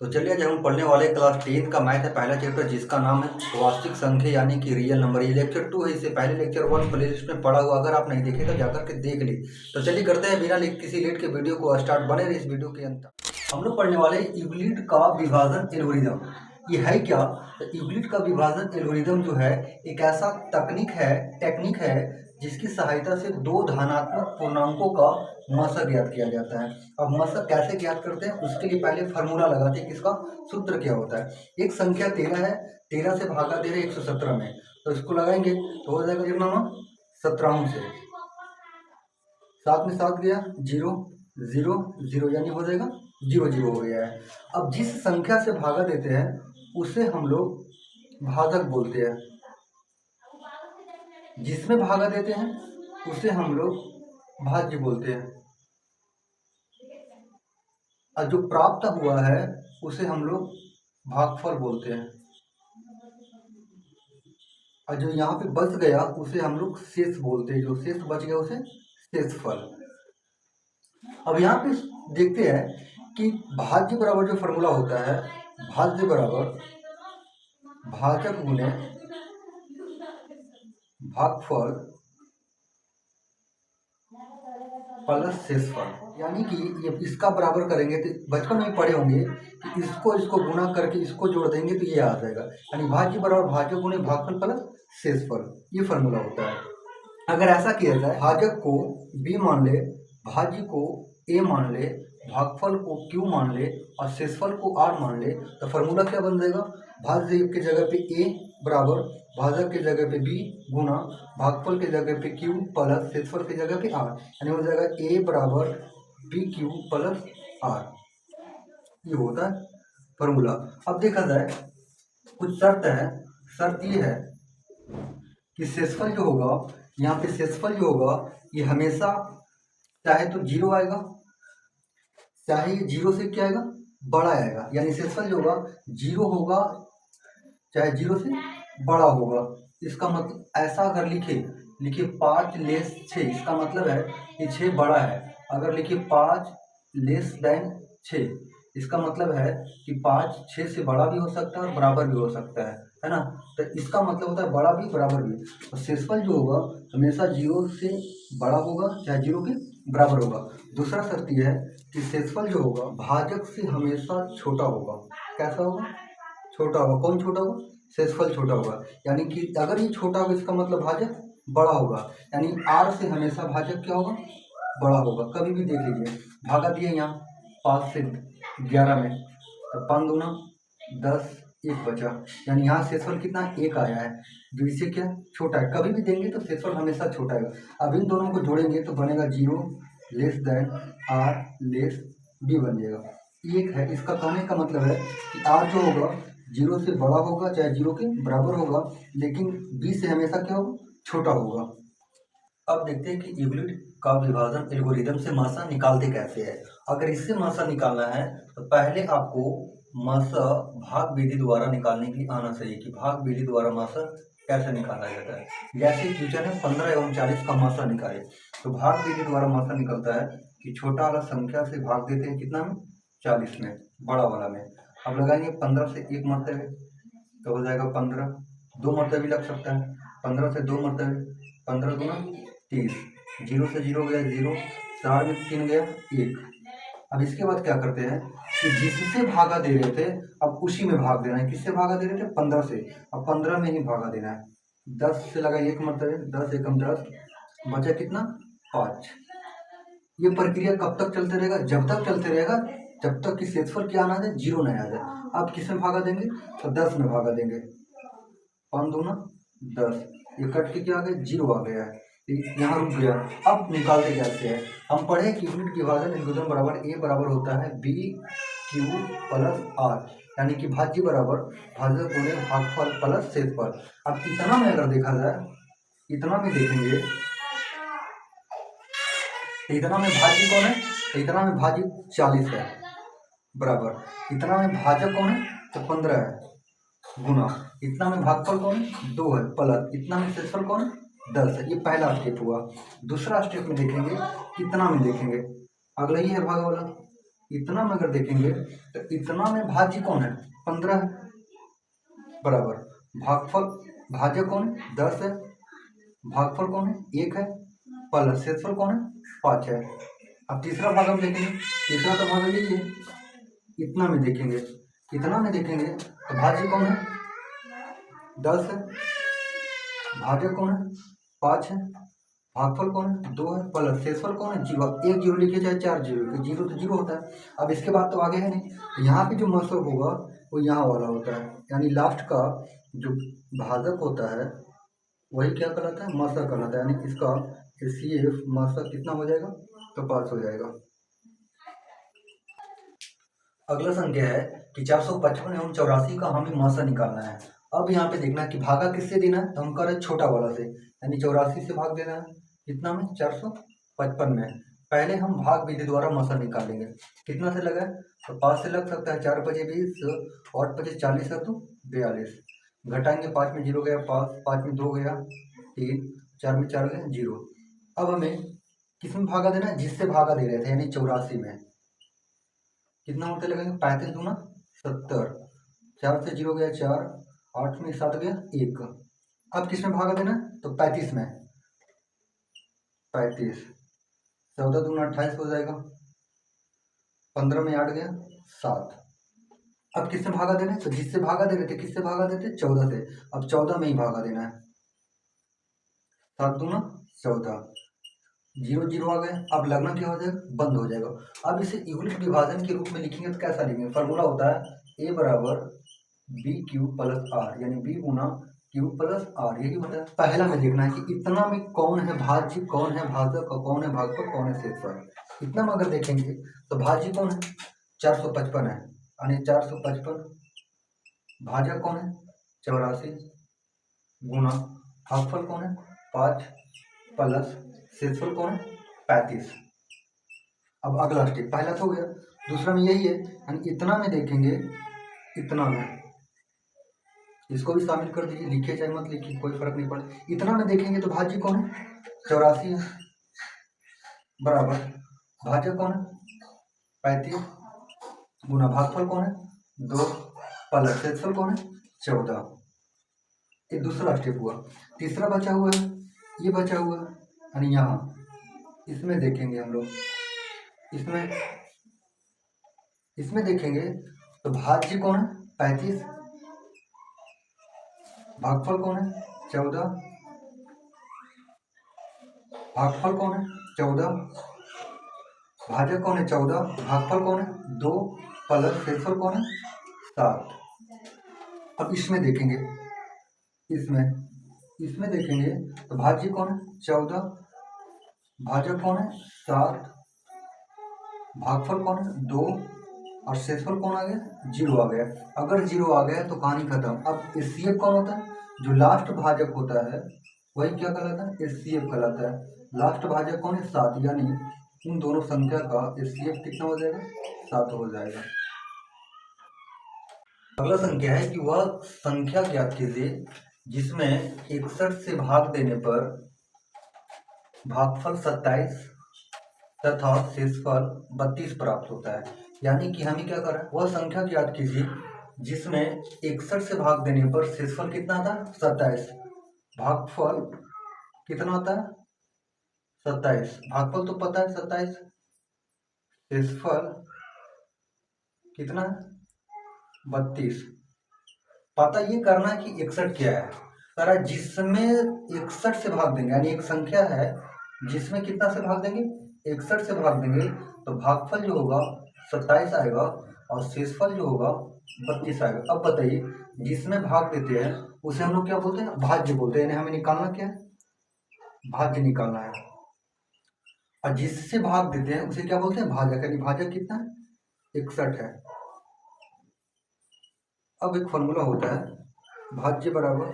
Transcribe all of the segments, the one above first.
तो चलिए आज हम पढ़ने वाले क्लास 10 का मैथ है पहला चैप्टर जिसका नाम है वास्तविक संख्या यानी कि रियल नंबर। ये लेक्चर 2 है। इससे पहले लेक्चर 1 प्लेलिस्ट में पढ़ा हुआ, अगर आप नहीं देखे तो जाकर के देख ली। तो चलिए करते हैं बिना किसी लेट के वीडियो को स्टार्ट। बने रहे इस वीडियो के अंत तक। हम लोग पढ़ने वाले यूक्लिड का विभाजन एल्गोरिदम। ये है क्या? यूक्लिड का विभाजन एल्गोरिदम जो है एक ऐसा टेक्निक है जिसकी सहायता से दो धनात्मक पूर्णांकों का मशक ज्ञात किया जाता है। अब मशक कैसे ज्ञात करते हैं उसके लिए पहले फार्मूला लगाते हैं कि इसका सूत्र क्या होता है। एक संख्या 13 है, 13 से भागा दे रहे 117 में, तो इसको लगाएंगे तो हो जाएगा कितना ना 17 से 7 में 7 गया 0 0 0 यानी हो जाएगा 0 0 हो गया है। अब जिस संख्या से भागा देते हैं उसे हम लोग भाजक बोलते हैं, जिसमें भागा देते हैं उसे हम लोग भाज्य बोलते हैं, और जो प्राप्त हुआ है उसे हम लोग भागफल बोलते हैं, और जो यहाँ पे बच गया उसे हम लोग शेष बोलते हैं। जो शेष बच गया उसे शेषफल। अब यहाँ पे देखते हैं कि भाज्य बराबर जो फॉर्मूला होता है, भाज्य बराबर भाजक गुणे भागफल प्लस शेषफल। यानी कि ये इसका बराबर करेंगे तो बचपन में पढ़े होंगे कि इसको गुना करके इसको जोड़ देंगे तो ये आ जाएगा, यानी भाज्य बराबर भाजक गुणे भागफल प्लस शेषफल। ये फॉर्मूला होता है। अगर ऐसा किया जाए, भाजक को b मान ले, भाज्य को a मान ले, भागफल को q मान ले और शेषफल को r मान ले, तो फॉर्मूला क्या बन जाएगा? भाज्य की जगह पे a बराबर भाजक की जगह पे b गुना भागफल की जगह पे q प्लस शेषफल की जगह पे r, यानी हो जाएगा a बराबर बी क्यू प्लस r। ये होता है फॉर्मूला। अब देखा जाए कुछ शर्त है। शर्त ये है कि शेषफल जो होगा, यहाँ पे शेषफल जो होगा ये हमेशा चाहे तो 0 आएगा, चाहे ये 0 से क्या आएगा बड़ा आएगा। यानी शेषफल जो होगा 0 होगा चाहे 0 से बड़ा होगा। इसका मतलब ऐसा अगर लिखे 5 लेस 6, इसका मतलब है कि 6 बड़ा है। अगर लिखे 5 लेस देन 6, इसका मतलब है कि 5 6 से बड़ा भी हो सकता है और बराबर भी हो सकता है ना। तो इसका मतलब होता है बड़ा भी बराबर भी। तो शेषफल जो होगा हमेशा 0 से बड़ा होगा चाहे 0 के बराबर होगा। दूसरा शर्त यह है कि शेषफल जो होगा भाजक से हमेशा छोटा होगा। कैसा होगा? छोटा होगा। कौन छोटा होगा? शेषफल छोटा होगा। यानी कि अगर ये छोटा होगा इसका मतलब भाजक बड़ा होगा, यानी r से हमेशा भाजक क्या होगा? बड़ा होगा। कभी भी देख लीजिए, भागा दिए यहाँ 5 से 11 में, तो 5 दूना 10, 1 बचा, यानी यहाँ शेषफल कितना 1 आया है, जो इससे क्या छोटा है। कभी भी देंगे तो शेषफल हमेशा छोटा है। अब इन दोनों को जोड़ेंगे तो बनेगा 0 less than r less b बन जाएगा। एक है। इसका कहने का मतलब है कि r जो होगा 0 से बड़ा होगा चाहे 0 के बराबर होगा, लेकिन b से हमेशा क्या होगा? छोटा होगा। अब देखते हैं कि यूक्लिड का विभाजन एल्गोरिदम से मासा निकालते कैसे है। अगर इससे मासा निकालना है तो पहले आपको मासा भाग विधि द्वारा निकालने के लिए आना चाहिए कि भाग विधि द्वारा मासा कैसे निकाला जाता है। जैसे क्वेश्चन है 15 एवं 40 का मासा निकाले, तो भाग विधि द्वारा मासा निकलता है कि छोटा वाला संख्या से भाग देते हैं कितना में? 40 में, बड़ा वाला में। अब लगाएंगे 15 से 1 मरतबे तो हो जाएगा 15, 2 मरतबे लग सकता है, 15 से 2 मरतबे, 15 दूना 30, 0 से 0 गया 0, 4 में 3 गया 1। अब इसके बाद क्या करते हैं कि जिससे भागा दे रहे थे अब उसी में भाग देना है। किससे भागा दे रहे थे? 15 से। अब 15 में ही भागा देना है। 10 से लगा 1 मरतबे, 10 एकम 10, बचा कितना? 5। ये प्रक्रिया कब तक चलते रहेगा? जब तक चलते रहेगा जब तक कि शेषफल क्या ना आ जाए? 0 नहीं आ जाए। अब किसमें भागा देंगे? तो 10 में भागा देंगे। 5 दूना 10, ये कट के क्या आ गया? 0 आ गया है, यहाँ रुक गया। अब निकालते कैसे है? हम पढ़े कि यूनिट विभाजन एल्गोरिथम बराबर a बराबर होता है b q प्लस r, यानी कि भाज्य बराबर भाजक गुणे भागफल प्लस शेषफल। अब इतना में अगर देखा जाए, इतना में देखेंगे, इतना में भाज्य कौन है? इतना में भाज्य 40 है बराबर, इतना में भाजक कौन है? तो 15 है गुना, इतना में भागफल कौन है? 2 है प्लस, इतना में शेषफल कौन है? 10 है। ये पहला स्टेप हुआ। दूसरा स्टेप में देखेंगे, कितना में देखेंगे, अगला ही है भाग वाला, इतना में अगर देखेंगे तो इतना में भाज्य कौन है 15 है, बराबर भागफल भाजक कौन है 10 है, भागफल कौन है 1 है, प्लस शेषफल कौन है 5 है। अब तीसरा भाग हम देखेंगे, तीसरा तो भाग यही है, इतना में देखेंगे, इतना में देखेंगे तो भाज्य कौन है 10 है, भाजक कौन है 5 है, भागफल कौन है 2 है, प्लस शेषफल कौन है 0। एक जीरो लिखे चाहे 4 जीरो, तो जीरो तो जीरो होता है। अब इसके बाद तो आगे है नहीं, तो यहाँ पे जो मतलब होगा वो यहाँ वाला होता है, यानी लास्ट का जो भाजक होता है वही क्या कहलाता है मशक कहलाता है, यानी इसका HCF मशक कितना हो जाएगा तो 5 हो जाएगा। अगला संख्या है कि 455 एवं 84 का हमें मशक निकालना है। अब यहाँ पे देखना है कि भागा किससे देना है, तो हम कर रहे छोटा वाला से, यानी 84 से भाग देना है कितना में 455 में। पहले हम भाग विधि द्वारा मशक निकालेंगे, कितना से लगा है तो 5 से लग सकता है, 4 पचे 20 और 25 40 है तो 42, घटाएंगे 5 में 0 गया 5, 5 में 2 गया 3, 4 में 4 गया 0। अब हमें किस में भागा देना है, जिससे भागा दे रहे थे यानी 84 में। कितना होते लगेंगे 35 दूना 70, 4 से 0 गया 4, 8 में 7 गया 1। अब किस में भागा देना तो 35 में, 35, 14 दूना 28 हो जाएगा, 15 में 8 गया 7। अब किससे भागा देना है तो जिससे भागा दे रहे थे किससे भागा देते 14 से, अब 14 में ही भागा देना है, 7 दूना 14, 0 0 आ गए। अब लगना क्या हो जाएगा बंद हो जाएगा। अब इसे यूनिट विभाजन के रूप में लिखेंगे तो कैसा लिखेंगे, फार्मूला होता है A बराबर बी क्यू प्लस आर, यानी बी गुना क्यू प्लस आर, यही होता है। पहला में देखना है कि इतना में कौन है भाज्य, कौन है भाजक और कौन है भागफल, कौन है शेषफल। इतना में अगर देखेंगे तो भाज्य कौन है 455 है, यानी 455, भाजक कौन है 84 गुना भागफल कौन है 5 प्लस शेषफल कौन है 35। अब अगला स्टेप पहला तो हो गया, दूसरा में यही है, यानी इतना में देखेंगे, इतना में इसको भी शामिल कर दीजिए, लिखिए चाहे मत लिखिए कोई फर्क नहीं पड़े। इतना में देखेंगे तो भाज्य कौन है 84 है, बराबर भाजक कौन है 35 गुना भागफल कौन है 2 प्लस शेषफल कौन है 14। ये दूसरा स्टेप हुआ। तीसरा बचा हुआ है, ये बचा हुआ है, यानी यहाँ इसमें देखेंगे हम लोग, इसमें देखेंगे तो भाज्य कौन है 35, भागफल कौन है 14, भागफल कौन है 14, भाजक कौन है 14, भागफल कौन है 2 प्लस शेषफल कौन है 7। अब इसमें देखेंगे, इसमें देखेंगे तो भाज्य कौन है 14, भाजक कौन है 7, भागफल कौन है 2 और शेषफल कौन आ गया 0 आ गया। अगर 0 आ गया तो कहानी खत्म। अब HCF कौन होता है, जो लास्ट भाजक होता है वही क्या कहलाता है HCF कहलाता है। लास्ट भाजक कौन है 7, यानी इन दोनों संख्या का HCF कितना हो जाएगा 7 हो जाएगा। अगला संख्या है कि वह संख्या ज्ञात कीजिए जिसमें 61 से भाग देने पर भागफल 27 तथा शेषफल 32 प्राप्त होता है। यानी कि हमें क्या करा, वह संख्या ज्ञात कीजिए जिसमें 61 से भाग देने पर शेषफल कितना था 27, भागफल कितना होता है 27, भागफल तो पता है 27, शेषफल कितना है 32। पता ये करना है कि 61 क्या है, सारा जिसमें 61 से भाग देंगे, यानी एक संख्या है जिसमें कितना से भाग देंगे 61 से भाग देंगे, तो भागफल जो होगा 27 आएगा और शेषफल जो होगा 32 आएगा। अब बताइए जिसमें भाग देते हैं उसे हम लोग क्या बोलते हैं भाज्य बोलते हैं, यानी हमें निकालना क्या है भाज्य निकालना है। और जिससे भाग देते हैं उसे क्या बोलते हैं भाजक, यानी भाजक कितना है 61 है। अब एक फॉर्मूला होता है भाज्य बराबर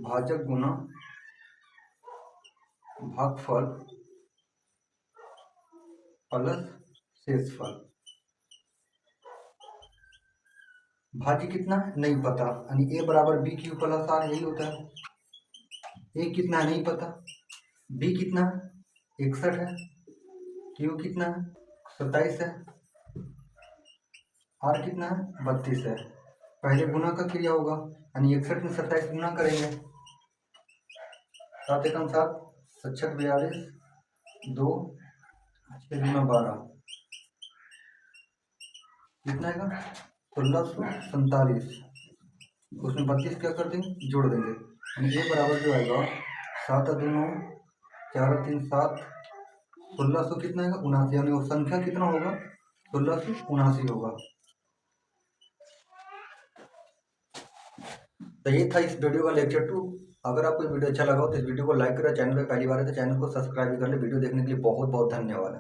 भाजक गुना भागफल प्लस शेषफल। भाज्य कितना है नहीं पता, यानी A बराबर बी क्यू प्लस आर, यही होता है। A कितना है नहीं पता, B कितना है 61 है, Q कितना है 27 है, आर कितना है 32 है। पहले गुना का क्रिया होगा, यानी 61 में 27 गुना करेंगे, 7 एकम 7, 7 42, 2 6 गुना 12 कितना आएगा 1647। उसमें 32 क्या कर देंगे, जोड़ देंगे, ये बराबर जो आएगा 7 2 9 4 3 7, 1600 कितना आएगा 79, यानी वो संख्या कितना होगा 1679 होगा। तो ये था इस वीडियो का लेक्चर 2। अगर आपको वीडियो अच्छा लगा हो तो इस वीडियो को लाइक करें, चैनल पे पहली बार है तो चैनल को सब्सक्राइब कर ले। वीडियो देखने के लिए बहुत बहुत धन्यवाद।